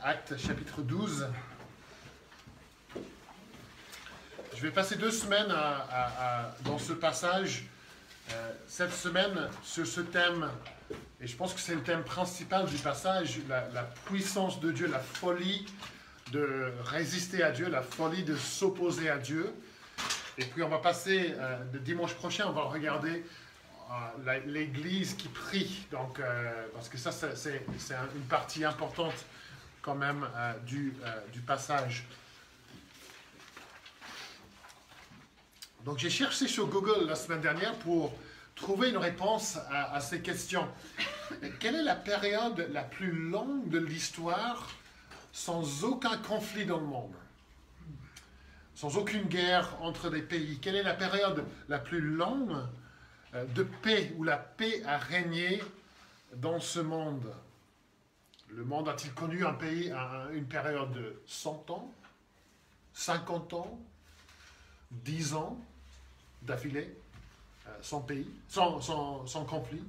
Actes chapitre 12. Je vais passer 2 semaines dans ce passage, cette semaine, sur ce thème, et je pense que c'est le thème principal du passage, la puissance de Dieu, la folie de résister à Dieu, la folie de s'opposer à Dieu. Et puis on va passer, le dimanche prochain, on va regarder l'Église qui prie, donc, parce que ça c'est une partie importante quand même du passage. Donc j'ai cherché sur Google la semaine dernière pour trouver une réponse à ces questions. Quelle est la période la plus longue de l'histoire sans aucun conflit dans le monde? Sans aucune guerre entre des pays? Quelle est la période la plus longue de paix, où la paix a régné dans ce monde? Le monde a-t-il connu une période de 100 ans, 50 ans, 10 ans d'affilée, sans pays, sans conflit?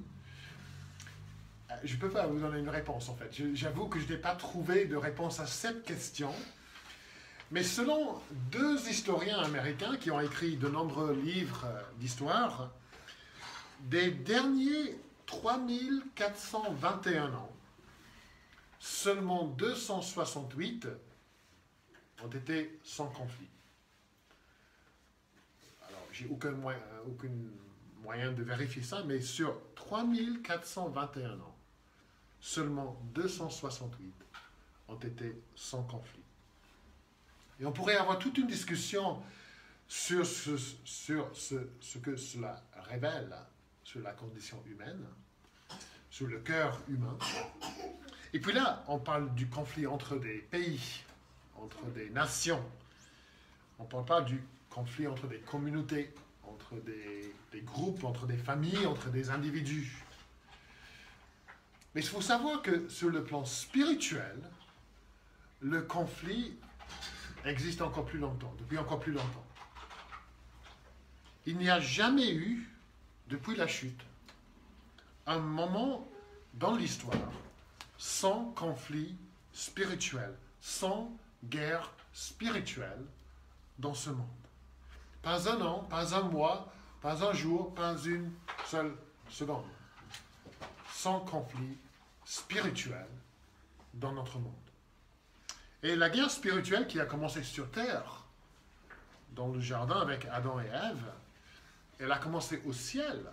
Je ne peux pas vous donner une réponse en fait. J'avoue que je n'ai pas trouvé de réponse à cette question. Mais selon 2 historiens américains qui ont écrit de nombreux livres d'histoire, des derniers 3421 ans, seulement 268 ont été sans conflit. Alors, j'ai aucun moyen de vérifier ça, mais sur 3421 ans, seulement 268 ont été sans conflit. Et on pourrait avoir toute une discussion sur ce que cela révèle, sur la condition humaine, sur le cœur humain. Et puis là, on parle du conflit entre des pays, entre des nations. On ne parle pas du conflit entre des communautés, entre des groupes, entre des familles, entre des individus. Mais il faut savoir que sur le plan spirituel, le conflit existe encore plus longtemps, depuis encore plus longtemps. Il n'y a jamais eu, depuis la chute, un moment dans l'histoire sans conflit spirituel, sans guerre spirituelle dans ce monde. Pas un an, pas un mois, pas un jour, pas une seule seconde. Sans conflit spirituel dans notre monde. Et la guerre spirituelle qui a commencé sur terre, dans le jardin avec Adam et Ève, elle a commencé au ciel,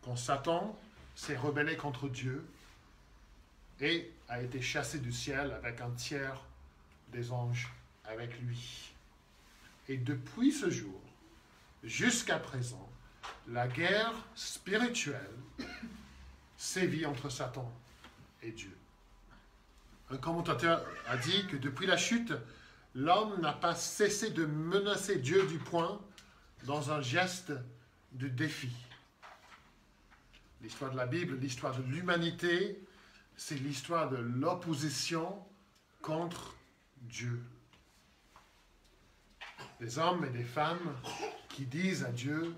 quand Satan s'est rebellé contre Dieu et a été chassé du ciel avec un tiers des anges avec lui. Et depuis ce jour, jusqu'à présent, la guerre spirituelle sévit entre Satan et Dieu. Un commentateur a dit que depuis la chute, l'homme n'a pas cessé de menacer Dieu du poing dans un geste de défi. L'histoire de la Bible, l'histoire de l'humanité, c'est l'histoire de l'opposition contre Dieu. Des hommes et des femmes qui disent à Dieu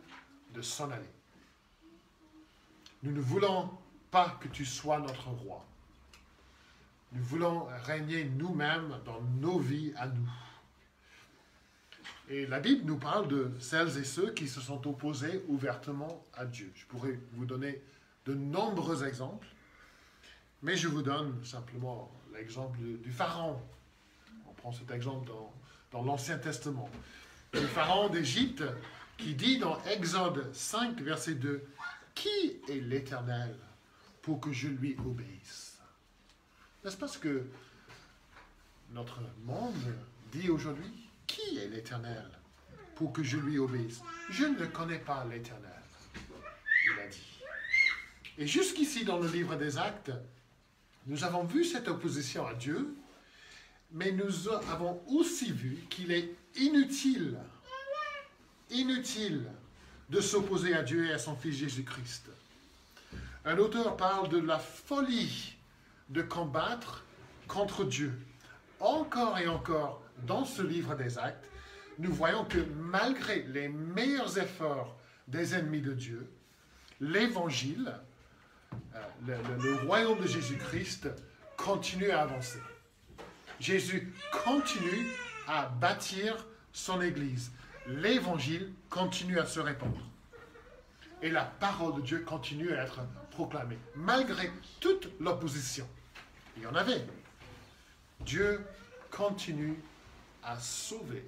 de s'en aller. Nous ne voulons pas que tu sois notre roi. Nous voulons régner nous-mêmes dans nos vies à nous. Et la Bible nous parle de celles et ceux qui se sont opposés ouvertement à Dieu. Je pourrais vous donner de nombreux exemples, mais je vous donne simplement l'exemple du Pharaon. On prend cet exemple dans l'Ancien Testament. Le Pharaon d'Égypte qui dit dans Exode 5, verset 2, « Qui est l'Éternel pour que je lui obéisse ?» N'est-ce pas ce que notre monde dit aujourd'hui? Qui est l'Éternel pour que je lui obéisse? Je ne connais pas l'Éternel, il a dit. Et jusqu'ici dans le livre des Actes, nous avons vu cette opposition à Dieu, mais nous avons aussi vu qu'il est inutile de s'opposer à Dieu et à son Fils Jésus-Christ. Un auteur parle de la folie de combattre contre Dieu. Encore et encore, dans ce livre des Actes, nous voyons que malgré les meilleurs efforts des ennemis de Dieu, l'Évangile, le royaume de Jésus-Christ continue à avancer. Jésus continue à bâtir son Église. L'Évangile continue à se répandre. Et la parole de Dieu continue à être proclamée, malgré toute l'opposition. Il y en avait. Dieu continue à sauver.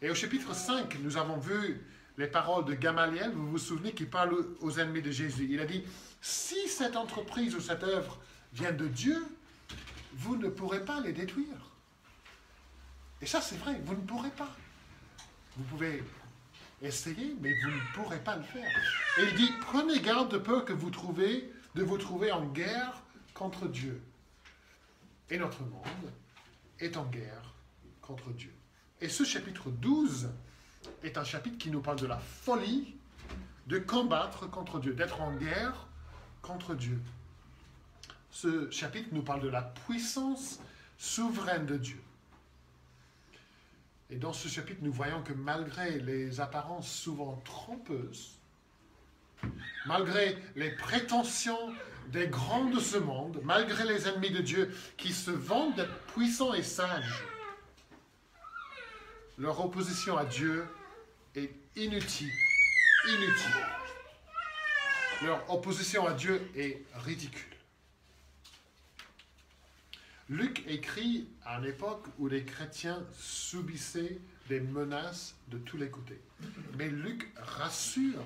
Et au chapitre 5, nous avons vu les paroles de Gamaliel, vous vous souvenez, qui parle aux ennemis de Jésus. Il a dit, si cette entreprise ou cette œuvre vient de Dieu, vous ne pourrez pas les détruire. Et ça, c'est vrai, vous ne pourrez pas. Vous pouvez essayer, mais vous ne pourrez pas le faire. Et il dit, prenez garde de peur que de vous trouver en guerre contre Dieu. Et notre monde est en guerre contre Dieu. Et ce chapitre 12 est un chapitre qui nous parle de la folie de combattre contre Dieu, d'être en guerre contre Dieu. Ce chapitre nous parle de la puissance souveraine de Dieu. Et dans ce chapitre, nous voyons que malgré les apparences souvent trompeuses, malgré les prétentions des grands de ce monde, malgré les ennemis de Dieu qui se vantent d'être puissants et sages, leur opposition à Dieu est inutile. Leur opposition à Dieu est ridicule. Luc écrit à une époque où les chrétiens subissaient des menaces de tous les côtés. Mais Luc rassure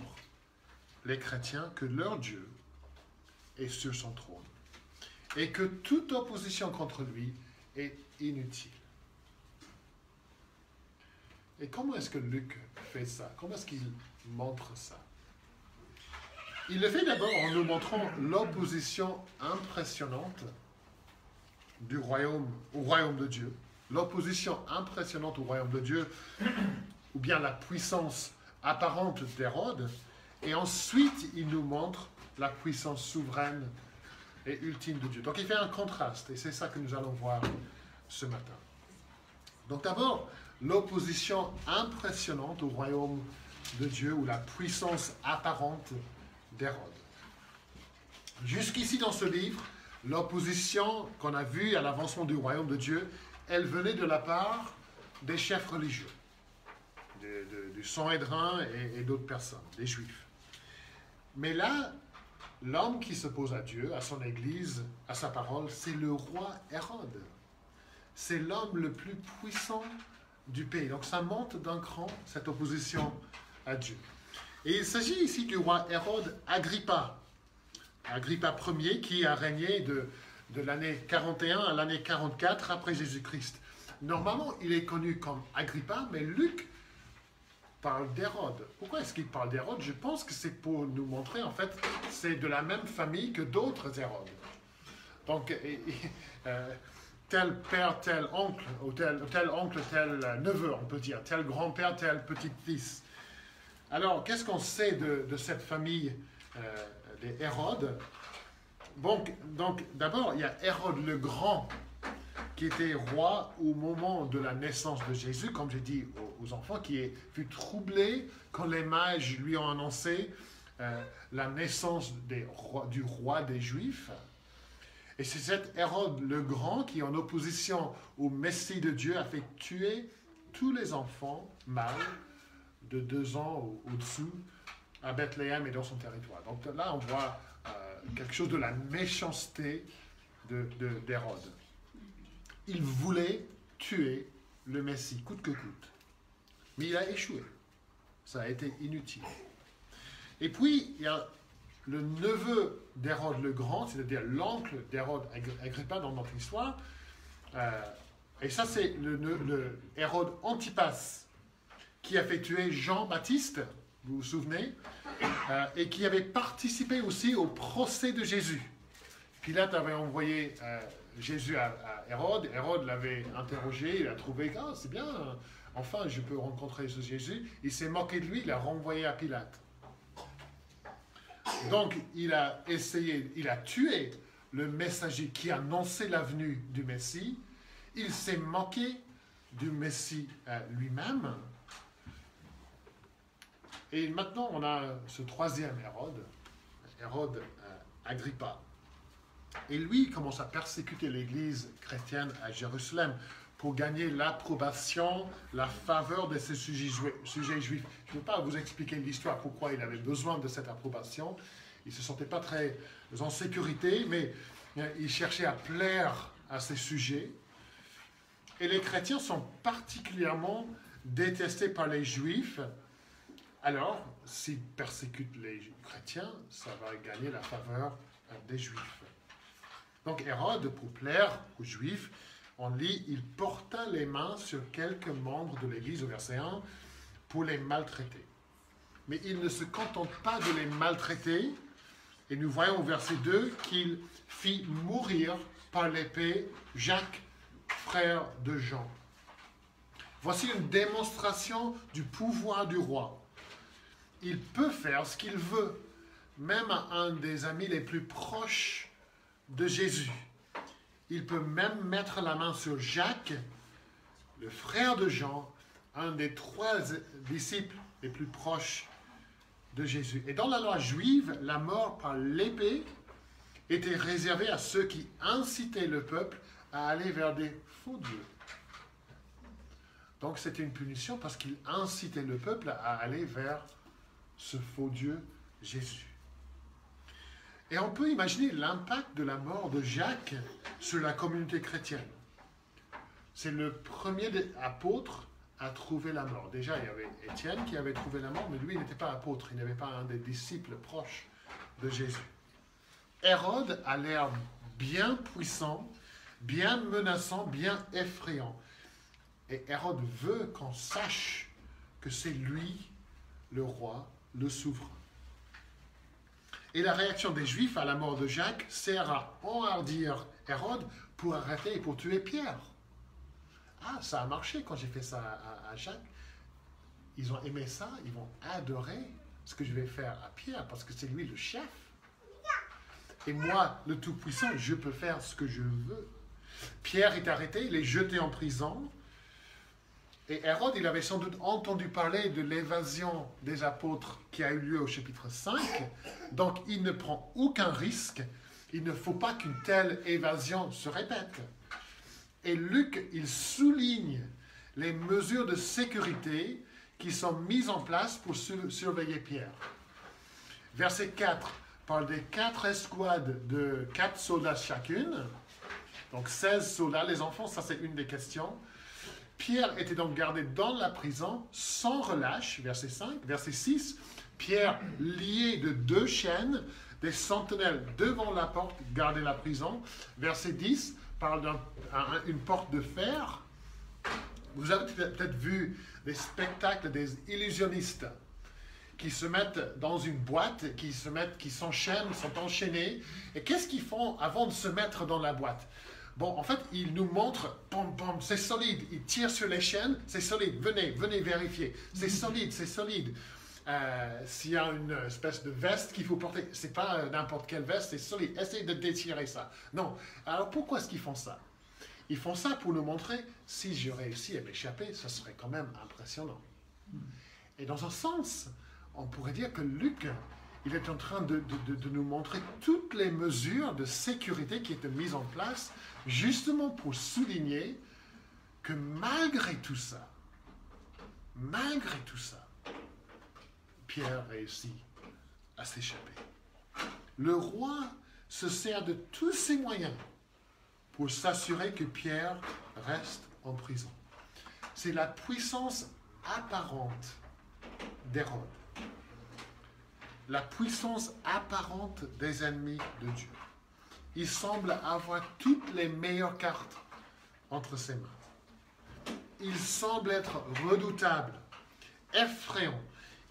les chrétiens que leur Dieu est sur son trône et que toute opposition contre lui est inutile. Et comment est-ce que Luc fait ça? Comment est-ce qu'il montre ça? Il le fait d'abord en nous montrant l'opposition impressionnante au royaume de Dieu. L'opposition impressionnante au royaume de Dieu, ou bien la puissance apparente d'Hérode. Et ensuite, il nous montre la puissance souveraine et ultime de Dieu. Donc il fait un contraste, et c'est ça que nous allons voir ce matin. Donc d'abord, l'opposition impressionnante au royaume de Dieu, ou la puissance apparente d'Hérode. Jusqu'ici dans ce livre, l'opposition qu'on a vue à l'avancement du royaume de Dieu, elle venait de la part des chefs religieux, du Sanhédrin et d'autres personnes, des Juifs. Mais là, l'homme qui s'oppose à Dieu, à son Église, à sa parole, c'est le roi Hérode. C'est l'homme le plus puissant du pays. Donc ça monte d'un cran, cette opposition à Dieu. Et il s'agit ici du roi Hérode Agrippa. Agrippa Ier, qui a régné de l'année 41 à l'année 44 après Jésus-Christ. Normalement, il est connu comme Agrippa, mais Luc parle d'Hérode. Pourquoi est-ce qu'il parle d'Hérode? Je pense que c'est pour nous montrer, en fait, c'est de la même famille que d'autres Hérodes. Donc, tel père, tel oncle, ou tel oncle, tel neveu, on peut dire, tel grand-père, tel petit-fils. Alors, qu'est-ce qu'on sait de cette famille des Hérodes? Donc d'abord, il y a Hérode le Grand, qui était roi au moment de la naissance de Jésus, comme j'ai dit aux enfants, qui fut troublé quand les mages lui ont annoncé la naissance du roi des Juifs. Et c'est cet Hérode le Grand qui, en opposition au Messie de Dieu, a fait tuer tous les enfants mâles de 2 ans au-dessous à Bethléem et dans son territoire. Donc là, on voit quelque chose de la méchanceté d'Hérode. Il voulait tuer le Messie, coûte que coûte. Mais il a échoué. Ça a été inutile. Et puis, il y a le neveu d'Hérode le Grand, c'est-à-dire l'oncle d'Hérode Agrippa dans notre histoire. Et ça, c'est le Hérode Antipas, qui a fait tuer Jean-Baptiste, vous vous souvenez, et qui avait participé aussi au procès de Jésus. Pilate avait envoyé Jésus à Hérode. Hérode l'avait interrogé, il a trouvé « Ah, c'est bien, enfin je peux rencontrer ce Jésus ». Il s'est moqué de lui, il l'a renvoyé à Pilate. Donc il a tué le messager qui annonçait la venue du Messie. Il s'est moqué du Messie lui-même. Et maintenant, on a ce troisième Hérode, Hérode Agrippa. Et lui, il commence à persécuter l'église chrétienne à Jérusalem pour gagner l'approbation, la faveur de ses sujets juifs. Je ne vais pas vous expliquer l'histoire, pourquoi il avait besoin de cette approbation. Il ne se sentait pas très en sécurité, mais il cherchait à plaire à ses sujets. Et les chrétiens sont particulièrement détestés par les juifs. Alors, s'ils persécutent les chrétiens, ça va gagner la faveur des juifs. Donc Hérode, pour plaire aux juifs, on lit, il porta les mains sur quelques membres de l'église au verset 1 pour les maltraiter. Mais il ne se contente pas de les maltraiter, et nous voyons au verset 2 qu'il fit mourir par l'épée Jacques, frère de Jean. Voici une démonstration du pouvoir du roi. Il peut faire ce qu'il veut, même à un des amis les plus proches de Jésus. Il peut même mettre la main sur Jacques, le frère de Jean, un des 3 disciples les plus proches de Jésus. Et dans la loi juive, la mort par l'épée était réservée à ceux qui incitaient le peuple à aller vers des faux dieux. Donc c'était une punition parce qu'il incitait le peuple à aller vers ce faux Dieu Jésus. Et on peut imaginer l'impact de la mort de Jacques sur la communauté chrétienne. C'est le premier des apôtres à trouver la mort. Déjà, il y avait Étienne qui avait trouvé la mort, mais lui, il n'était pas apôtre, il n'avait pas un des disciples proches de Jésus. Hérode a l'air bien puissant, bien menaçant, bien effrayant. Et Hérode veut qu'on sache que c'est lui, le roi, le souverain. Et la réaction des Juifs à la mort de Jacques sert à enhardir Hérode pour arrêter et pour tuer Pierre. Ah, ça a marché quand j'ai fait ça à Jacques. Ils ont aimé ça, ils vont adorer ce que je vais faire à Pierre parce que c'est lui le chef. Et moi, le Tout-Puissant, je peux faire ce que je veux. Pierre est arrêté, il est jeté en prison. Et Hérode, il avait sans doute entendu parler de l'évasion des apôtres qui a eu lieu au chapitre 5. Donc, il ne prend aucun risque. Il ne faut pas qu'une telle évasion se répète. Et Luc, il souligne les mesures de sécurité qui sont mises en place pour surveiller Pierre. Verset 4 parle des 4 escouades de 4 soldats chacune. Donc 16 soldats, les enfants, ça c'est une des questions. Pierre était donc gardé dans la prison sans relâche, verset 5. Verset 6, Pierre lié de 2 chaînes, des sentinelles devant la porte gardaient la prison. Verset 10 parle d'une porte de fer. Vous avez peut-être vu des spectacles des illusionnistes qui se mettent dans une boîte, qui s'enchaînent, sont enchaînés. Et qu'est-ce qu'ils font avant de se mettre dans la boîte? Bon, en fait, ils nous montrent, pom, pom, c'est solide. Ils tirent sur les chaînes, c'est solide. Venez vérifier. C'est solide, c'est solide. S'il y a une espèce de veste qu'il faut porter, c'est pas n'importe quelle veste, c'est solide. Essayez de détirer ça. Non. Alors pourquoi est-ce qu'ils font ça? Ils font ça pour nous montrer, si je réussis à m'échapper, ça serait quand même impressionnant. Et dans un sens, on pourrait dire que Luc, il est en train de nous montrer toutes les mesures de sécurité qui étaient mises en place, justement pour souligner que malgré tout ça, Pierre réussit à s'échapper. Le roi se sert de tous ses moyens pour s'assurer que Pierre reste en prison. C'est la puissance apparente d'Hérode. La puissance apparente des ennemis de Dieu. Il semble avoir toutes les meilleures cartes entre ses mains. Il semble être redoutable, effrayant.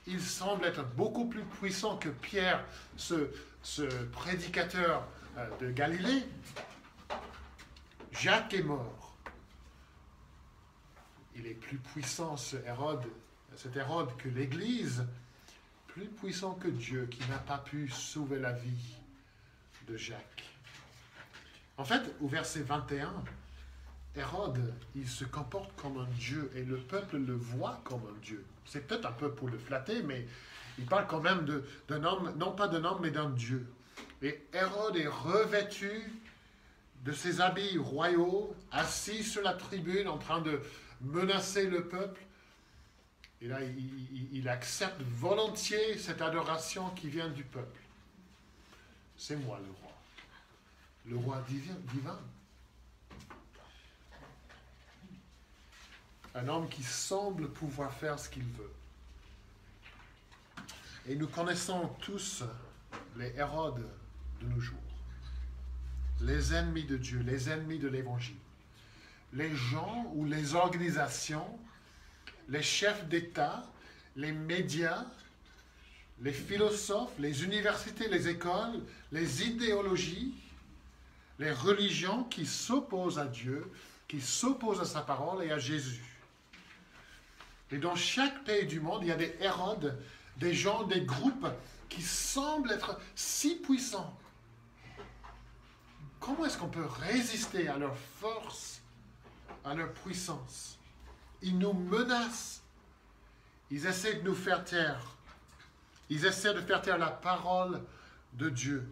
Il semble être beaucoup plus puissant que Pierre, ce prédicateur de Galilée. Jacques est mort. Il est plus puissant, cet Hérode, que l'Église, plus puissant que Dieu, qui n'a pas pu sauver la vie de Jacques. En fait, au verset 21, Hérode, il se comporte comme un Dieu, et le peuple le voit comme un Dieu. C'est peut-être un peu pour le flatter, mais il parle quand même d'un homme, non pas d'un homme, mais d'un Dieu. Et Hérode est revêtu de ses habits royaux, assis sur la tribune en train de menacer le peuple. Et là, il accepte volontiers cette adoration qui vient du peuple. C'est moi le roi divin. Un homme qui semble pouvoir faire ce qu'il veut. Et nous connaissons tous les Hérodes de nos jours. Les ennemis de Dieu, les ennemis de l'Évangile. Les gens ou les organisations, les chefs d'État, les médias, les philosophes, les universités, les écoles, les idéologies, les religions qui s'opposent à Dieu, qui s'opposent à sa parole et à Jésus. Et dans chaque pays du monde, il y a des Hérodes, des gens, des groupes qui semblent être si puissants. Comment est-ce qu'on peut résister à leur force, à leur puissance? Ils nous menacent. Ils essaient de nous faire taire. Ils essaient de faire taire la parole de Dieu.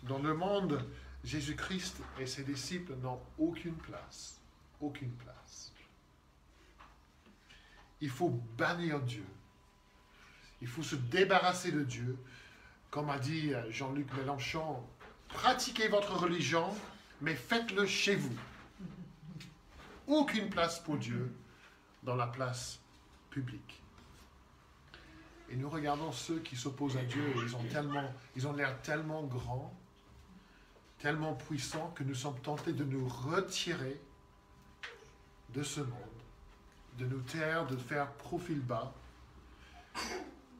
Dans le monde, Jésus-Christ et ses disciples n'ont aucune place. Aucune place. Il faut bannir Dieu. Il faut se débarrasser de Dieu. Comme a dit Jean-Luc Mélenchon, pratiquez votre religion, mais faites-le chez vous. Aucune place pour Dieu dans la place publique. Et nous regardons ceux qui s'opposent à Dieu, ils ont l'air tellement grands, tellement puissants, que nous sommes tentés de nous retirer de ce monde, de nous taire, de faire profil bas.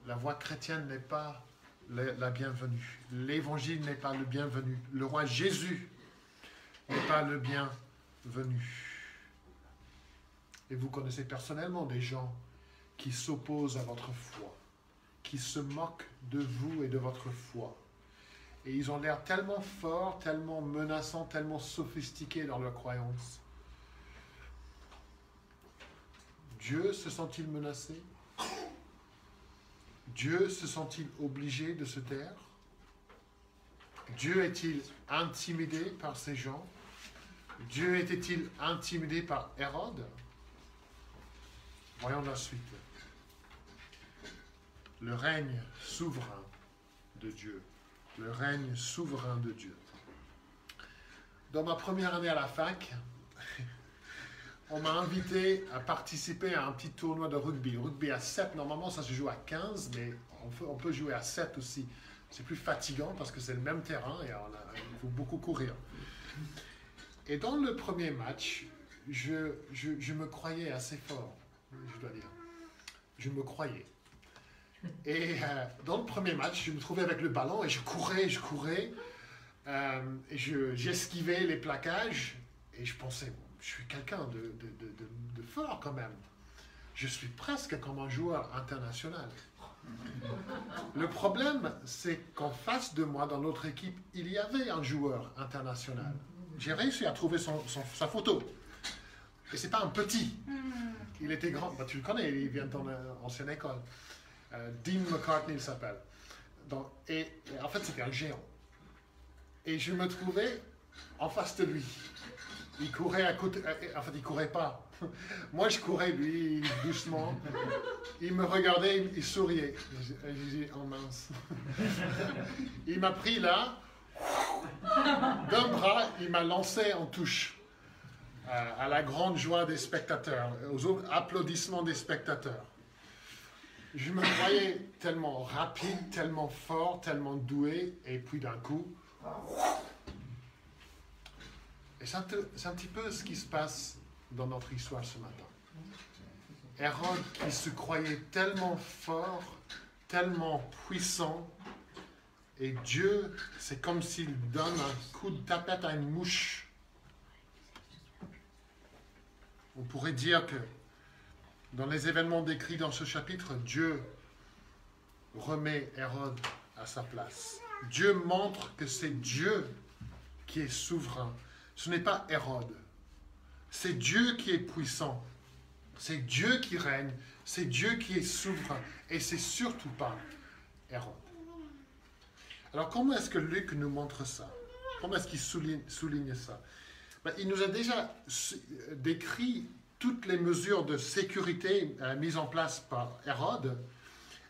La voie chrétienne n'est pas la bienvenue. L'évangile n'est pas le bienvenu. Le roi Jésus n'est pas le bienvenu. Et vous connaissez personnellement des gens qui s'opposent à votre foi, qui se moquent de vous et de votre foi. Et ils ont l'air tellement forts, tellement menaçants, tellement sophistiqués dans leurs croyances. Dieu se sent-il menacé? Dieu se sent-il obligé de se taire? Dieu est-il intimidé par ces gens? Dieu était-il intimidé par Hérode? Voyons la suite. Le règne souverain de Dieu. Le règne souverain de Dieu. Dans ma première année à la fac, on m'a invité à participer à un petit tournoi de rugby. Rugby à 7, normalement ça se joue à 15, mais on peut jouer à 7 aussi. C'est plus fatigant parce que c'est le même terrain et il faut beaucoup courir. Et dans le premier match, je me croyais assez fort, je dois dire. Je me croyais. Et dans le premier match, je me trouvais avec le ballon et je courais. Et j'esquivais les plaquages et je pensais, je suis quelqu'un de fort quand même. Je suis presque comme un joueur international. Le problème, c'est qu'en face de moi, dans notre équipe, il y avait un joueur international. J'ai réussi à trouver sa photo. Et c'est pas un petit. Il était grand. Bah, tu le connais, il vient de ton ancienne école. Dean McCartney, il s'appelle. Et en fait, c'était un géant. Et je me trouvais en face de lui. Il courait à côté. En fait, il courait pas. Moi, je courais, lui, doucement. Il me regardait, il souriait. J'ai dit, oh mince. Il m'a pris là, d'un bras, il m'a lancé en touche. À la grande joie des spectateurs, aux applaudissements des spectateurs. Je me croyais tellement rapide, tellement fort, tellement doué, et puis d'un coup... Et c'est un petit peu ce qui se passe dans notre histoire ce matin. Hérode qui se croyait tellement fort, tellement puissant, et Dieu, c'est comme s'il donne un coup de tapette à une mouche. On pourrait dire que dans les événements décrits dans ce chapitre, Dieu remet Hérode à sa place. Dieu montre que c'est Dieu qui est souverain. Ce n'est pas Hérode. C'est Dieu qui est puissant. C'est Dieu qui règne. C'est Dieu qui est souverain. Et c'est surtout pas Hérode. Alors comment est-ce que Luc nous montre ça? Comment est-ce qu'il souligne ça? Ben, il nous a déjà décrit toutes les mesures de sécurité mises en place par Hérode,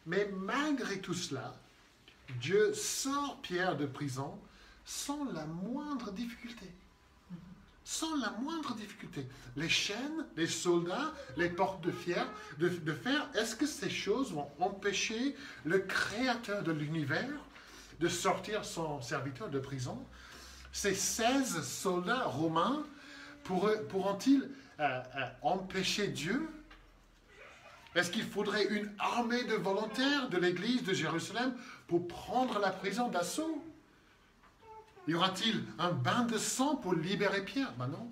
mais malgré tout cela, Dieu sort Pierre de prison sans la moindre difficulté. Sans la moindre difficulté. Les chaînes, les soldats, les portes de fer, est-ce que ces choses vont empêcher le créateur de l'univers de sortir son serviteur de prison? Ces 16 soldats romains pourront-ils empêcher Dieu? Est-ce qu'il faudrait une armée de volontaires de l'église de Jérusalem pour prendre la prison d'assaut? Y aura-t-il un bain de sang pour libérer Pierre? Ben non.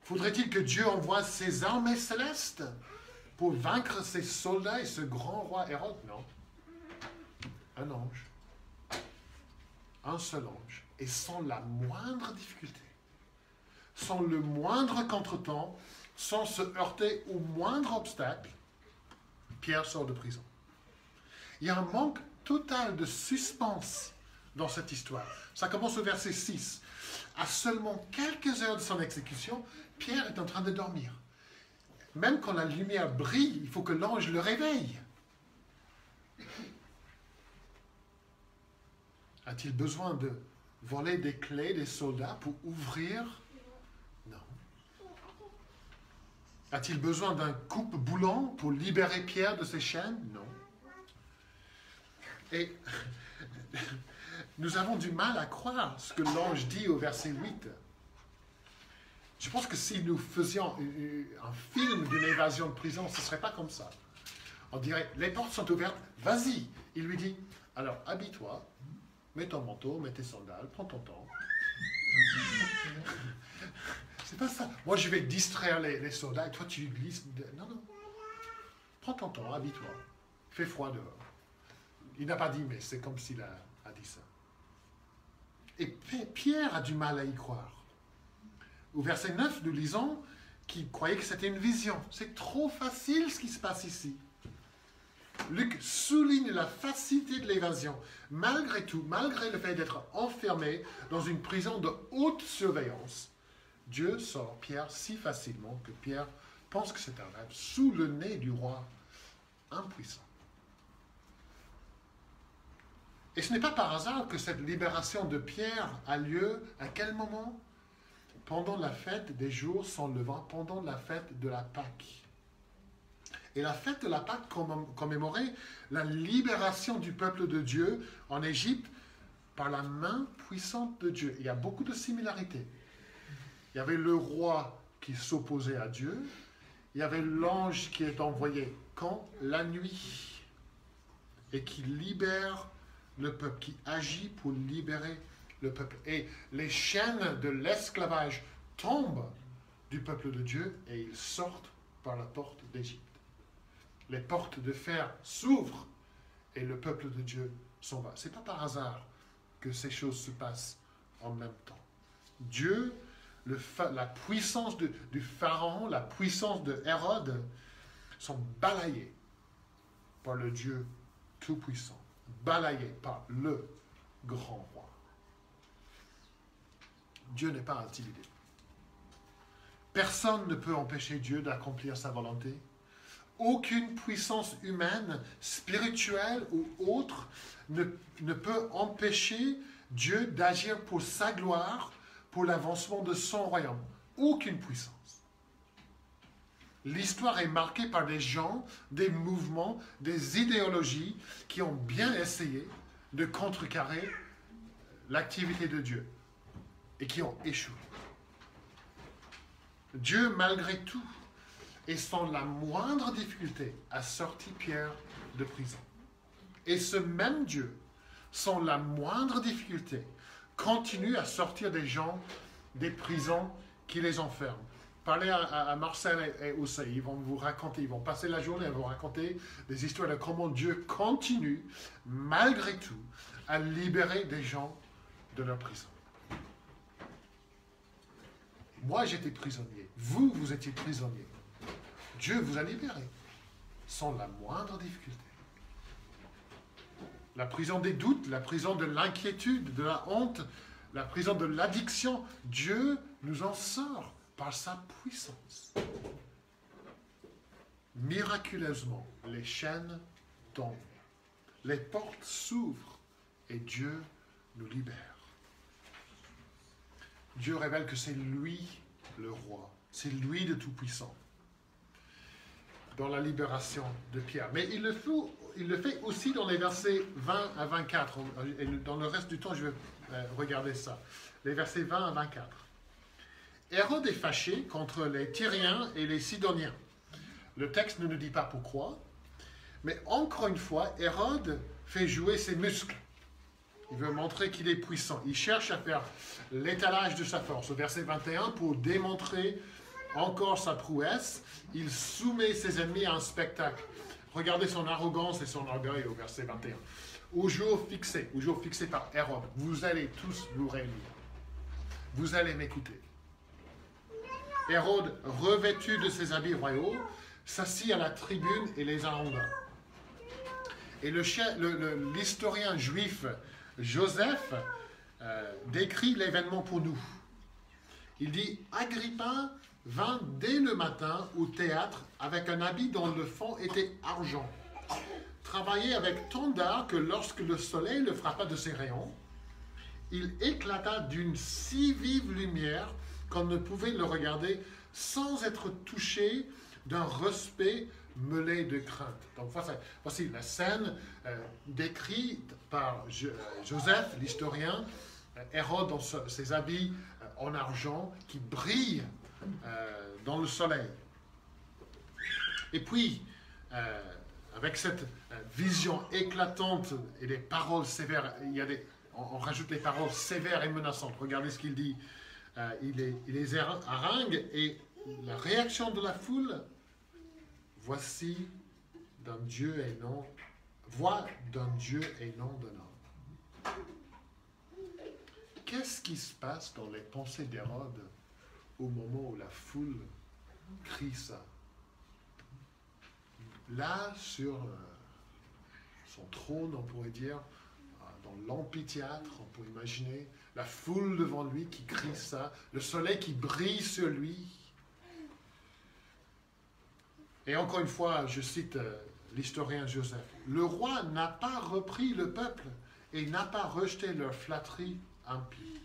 Faudrait-il que Dieu envoie ses armées célestes pour vaincre ses soldats et ce grand roi Hérode? Non. Un ange. Un seul ange. Et sans la moindre difficulté. Sans le moindre contretemps, sans se heurter au moindre obstacle, Pierre sort de prison. Il y a un manque total de suspense dans cette histoire. Ça commence au verset 6. À seulement quelques heures de son exécution, Pierre est en train de dormir. Même quand la lumière brille, il faut que l'ange le réveille. A-t-il besoin de voler des clés des soldats pour ouvrir? Non. A-t-il besoin d'un coupe-boulant pour libérer Pierre de ses chaînes? Non. Et nous avons du mal à croire ce que l'ange dit au verset 8. Je pense que si nous faisions un film d'une évasion de prison, ce ne serait pas comme ça. On dirait, les portes sont ouvertes, vas-y. Il lui dit, alors habille-toi, mets ton manteau, mets tes sandales, prends ton temps. C'est pas ça. Moi, je vais distraire les soldats et toi, tu glisses. Non, non. Prends ton temps, habille-toi. Fait froid dehors. Il n'a pas dit, mais c'est comme s'il a dit ça. Et Pierre a du mal à y croire. Au verset 9, nous lisons qu'il croyait que c'était une vision. C'est trop facile ce qui se passe ici. Luc souligne la facilité de l'évasion. Malgré tout, malgré le fait d'être enfermé dans une prison de haute surveillance, Dieu sort Pierre si facilement que Pierre pense que c'est un rêve sous le nez du roi impuissant. Et ce n'est pas par hasard que cette libération de Pierre a lieu à quel moment? Pendant la fête des jours sans levain, pendant la fête de la Pâque. Et la fête de la Pâque commémorait la libération du peuple de Dieu en Égypte par la main puissante de Dieu. Il y a beaucoup de similarités. Il y avait le roi qui s'opposait à Dieu. Il y avait l'ange qui est envoyé quand? La nuit. Et qui libère le peuple, qui agit pour libérer le peuple. Et les chaînes de l'esclavage tombent du peuple de Dieu et ils sortent par la porte d'Égypte. Les portes de fer s'ouvrent et le peuple de Dieu s'en va. Ce n'est pas par hasard que ces choses se passent en même temps. Dieu, la puissance du Pharaon, la puissance de Hérode sont balayées par le Dieu Tout-Puissant, balayées par le grand roi. Dieu n'est pas intimidé. Personne ne peut empêcher Dieu d'accomplir sa volonté. Aucune puissance humaine, spirituelle ou autre ne peut empêcher Dieu d'agir pour sa gloire, pour l'avancement de son royaume. Aucune puissance. L'histoire est marquée par des gens, des mouvements, des idéologies qui ont bien essayé de contrecarrer l'activité de Dieu et qui ont échoué. Dieu, malgré tout, et sans la moindre difficulté, a sorti Pierre de prison. Et ce même Dieu, sans la moindre difficulté, continue à sortir des gens des prisons qui les enferment. Parlez à Marcel et Ousseï, ils vont vous raconter, ils vont passer la journée à vous raconter des histoires de comment Dieu continue, malgré tout, à libérer des gens de leur prison. Moi, j'étais prisonnier. Vous étiez prisonnier. Dieu vous a libéré sans la moindre difficulté. la prison des doutes, la prison de l'inquiétude, de la honte, la prison de l'addiction. Dieu nous en sort par sa puissance. Miraculeusement, les chaînes tombent, les portes s'ouvrent et Dieu nous libère. Dieu révèle que c'est lui le roi, c'est lui le Tout-Puissant dans la libération de Pierre. Mais il le fait aussi dans les versets 20 à 24. Et dans le reste du temps, je vais regarder ça. Les versets 20 à 24. Hérode est fâché contre les Tyriens et les Sidoniens. Le texte ne nous dit pas pourquoi, mais encore une fois, Hérode fait jouer ses muscles. Il veut montrer qu'il est puissant. Il cherche à faire l'étalage de sa force. Au verset 21, pour démontrer encore sa prouesse, il soumet ses ennemis à un spectacle. Regardez son arrogance et son orgueil au verset 21. Au jour fixé par Hérode, vous allez tous vous réunir. Vous allez m'écouter. Hérode, revêtu de ses habits royaux, s'assit à la tribune et les arronda. Et l'historien juif Joseph décrit l'événement pour nous. Il dit « Agrippa vint dès le matin au théâtre avec un habit dont le fond était argent, travaillé avec tant d'art que lorsque le soleil le frappa de ses rayons, il éclata d'une si vive lumière qu'on ne pouvait le regarder sans être touché d'un respect mêlé de crainte. » Donc voici la scène décrite par Joseph, l'historien, Hérode dans ses habits en argent qui brillent dans le soleil. Et puis, avec cette vision éclatante et des paroles sévères, on rajoute les paroles sévères et menaçantes. Regardez ce qu'il dit. Il les harangue et la réaction de la foule, voici d'un Dieu et non, voix d'un Dieu et non d'un homme. Qu'est-ce qui se passe dans les pensées d'Hérode au moment où la foule crie ça? Là, sur son trône, on pourrait dire, dans l'amphithéâtre, on peut imaginer la foule devant lui qui crie ça, le soleil qui brille sur lui. Et encore une fois, je cite l'historien Joseph, « Le roi n'a pas repris le peuple et n'a pas rejeté leur flatterie impie. »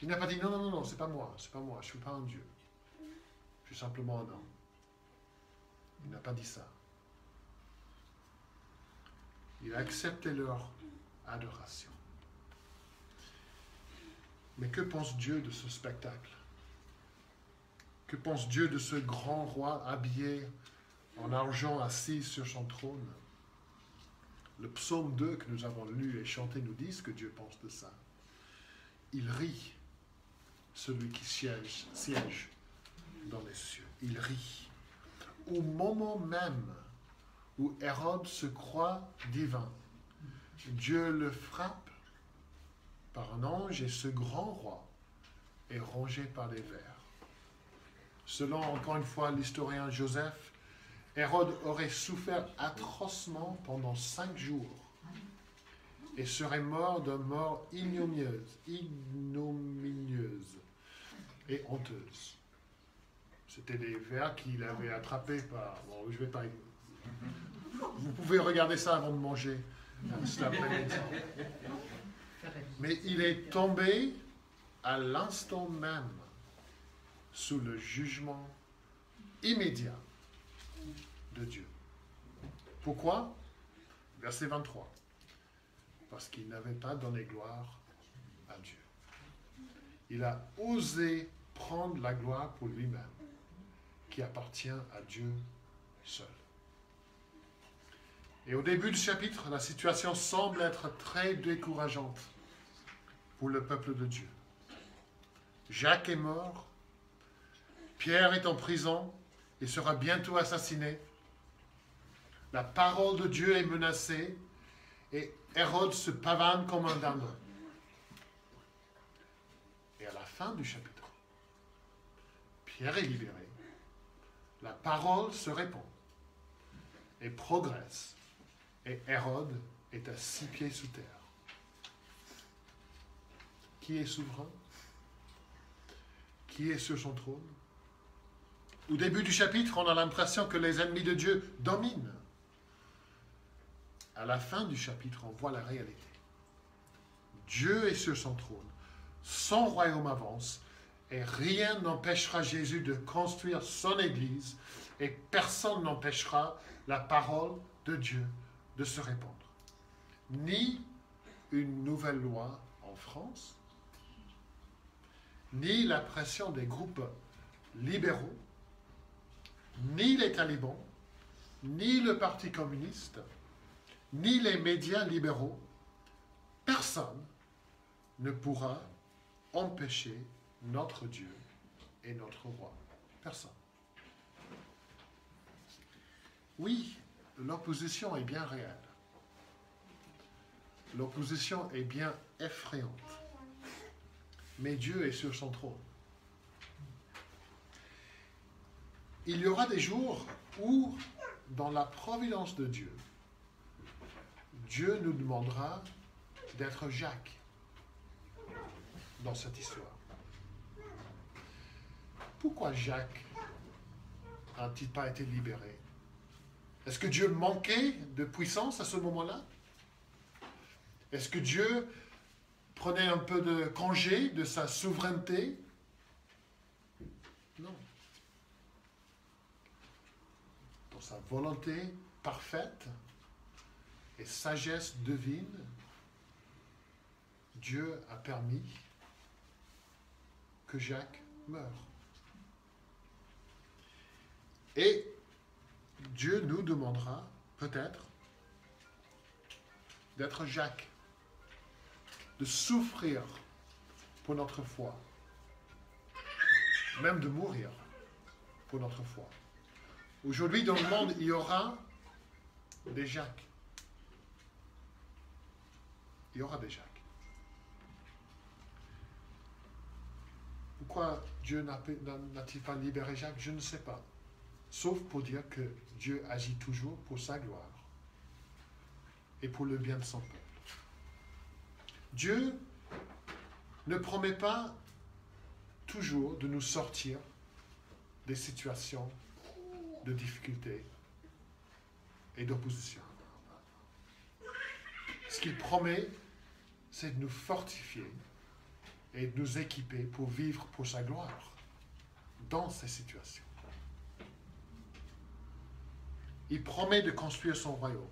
Il n'a pas dit « Non, c'est pas moi, je ne suis pas un Dieu. Je suis simplement un homme. » Il n'a pas dit ça. Il a accepté leur adoration. Mais que pense Dieu de ce spectacle? Que pense Dieu de ce grand roi habillé en argent assis sur son trône? Le psaume 2 que nous avons lu et chanté nous dit ce que Dieu pense de ça. Il rit, celui qui siège dans les cieux. Il rit. Au moment même où Hérode se croit divin, Dieu le frappe par un ange et ce grand roi est rongé par des vers. Selon, encore une fois, l'historien Joseph, Hérode aurait souffert atrocement pendant 5 jours et serait mort d'une mort ignominieuse et honteuse. C'était des vers qu'il avait attrapés par... Bon, je vais pas... Vous pouvez regarder ça avant de manger cet après-midi. Mais il est tombé à l'instant même sous le jugement immédiat de Dieu. Pourquoi? Verset 23. Parce qu'il n'avait pas donné gloire à Dieu. Il a osé prendre la gloire pour lui-même, qui appartient à Dieu seul. Et au début du chapitre, la situation semble être très décourageante pour le peuple de Dieu. Jacques est mort, Pierre est en prison, il sera bientôt assassiné. La parole de Dieu est menacée et Hérode se pavane comme un dindon. Et à la fin du chapitre, Pierre est libéré, la parole se répand et progresse et Hérode est à 6 pieds sous terre. Qui est souverain? Qui est sur son trône? Au début du chapitre, on a l'impression que les ennemis de Dieu dominent. À la fin du chapitre, on voit la réalité. Dieu est sur son trône, son royaume avance, et rien n'empêchera Jésus de construire son Église, et personne n'empêchera la parole de Dieu de se répandre. Ni une nouvelle loi en France, ni la pression des groupes libéraux, ni les talibans, ni le Parti communiste, ni les médias libéraux, personne ne pourra empêcher notre Dieu et notre roi. Personne. Oui, l'opposition est bien réelle. L'opposition est bien effrayante. Mais Dieu est sur son trône. Il y aura des jours où, dans la providence de Dieu, Dieu nous demandera d'être Jacques dans cette histoire. Pourquoi Jacques n'a-t-il pas été libéré? Est-ce que Dieu manquait de puissance à ce moment-là? Est-ce que Dieu prenait un peu de congé de sa souveraineté? Non. Dans sa volonté parfaite et sagesse divine, Dieu a permis que Jacques meure. Et Dieu nous demandera peut-être d'être Jacques, de souffrir pour notre foi, même de mourir pour notre foi. Aujourd'hui, dans le monde, il y aura des Jacques. Il y aura des Jacques. Pourquoi Dieu n'a-t-il pas libéré Jacques? Je ne sais pas. Sauf pour dire que Dieu agit toujours pour sa gloire et pour le bien de son peuple. Dieu ne promet pas toujours de nous sortir des situations de difficulté et d'opposition. Ce qu'il promet, c'est de nous fortifier et de nous équiper pour vivre pour sa gloire dans ces situations. Il promet de construire son royaume.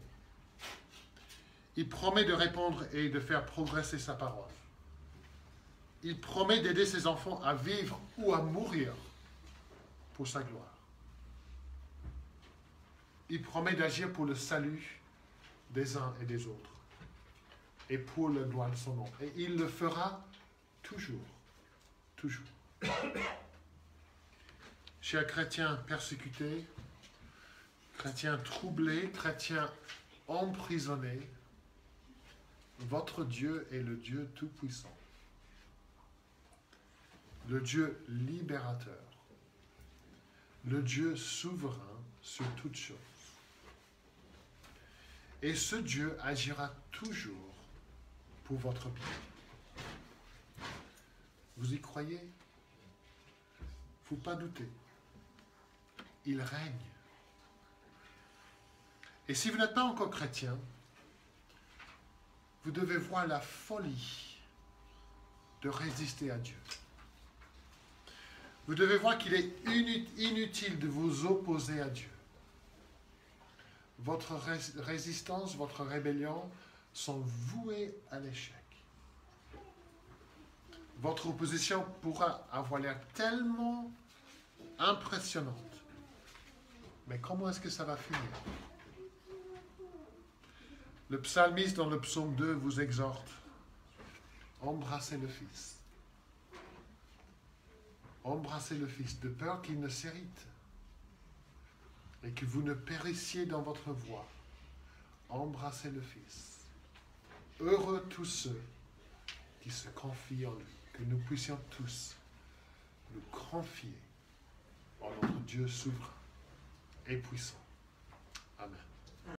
Il promet de répondre et de faire progresser sa parole. Il promet d'aider ses enfants à vivre ou à mourir pour sa gloire. Il promet d'agir pour le salut des uns et des autres et pour la gloire de son nom. Et il le fera toujours. Toujours. Chers chrétiens persécutés, chrétiens troublés, chrétiens emprisonnés, votre Dieu est le Dieu tout-puissant, le Dieu libérateur, le Dieu souverain sur toutes choses. Et ce Dieu agira toujours pour votre bien. Vous y croyez? Il ne faut pas douter. Il règne. Et si vous n'êtes pas encore chrétien, vous devez voir la folie de résister à Dieu. Vous devez voir qu'il est inutile de vous opposer à Dieu. Votre résistance, votre rébellion sont vouées à l'échec. Votre opposition pourra avoir l'air tellement impressionnante. Mais comment est-ce que ça va finir? Le psalmiste dans le psaume 2 vous exhorte, embrassez le Fils. Embrassez le Fils, de peur qu'il ne s'irrite et que vous ne périssiez dans votre voie. Embrassez le Fils. Heureux tous ceux qui se confient en lui, que nous puissions tous nous confier en notre Dieu souverain et puissant. Amen.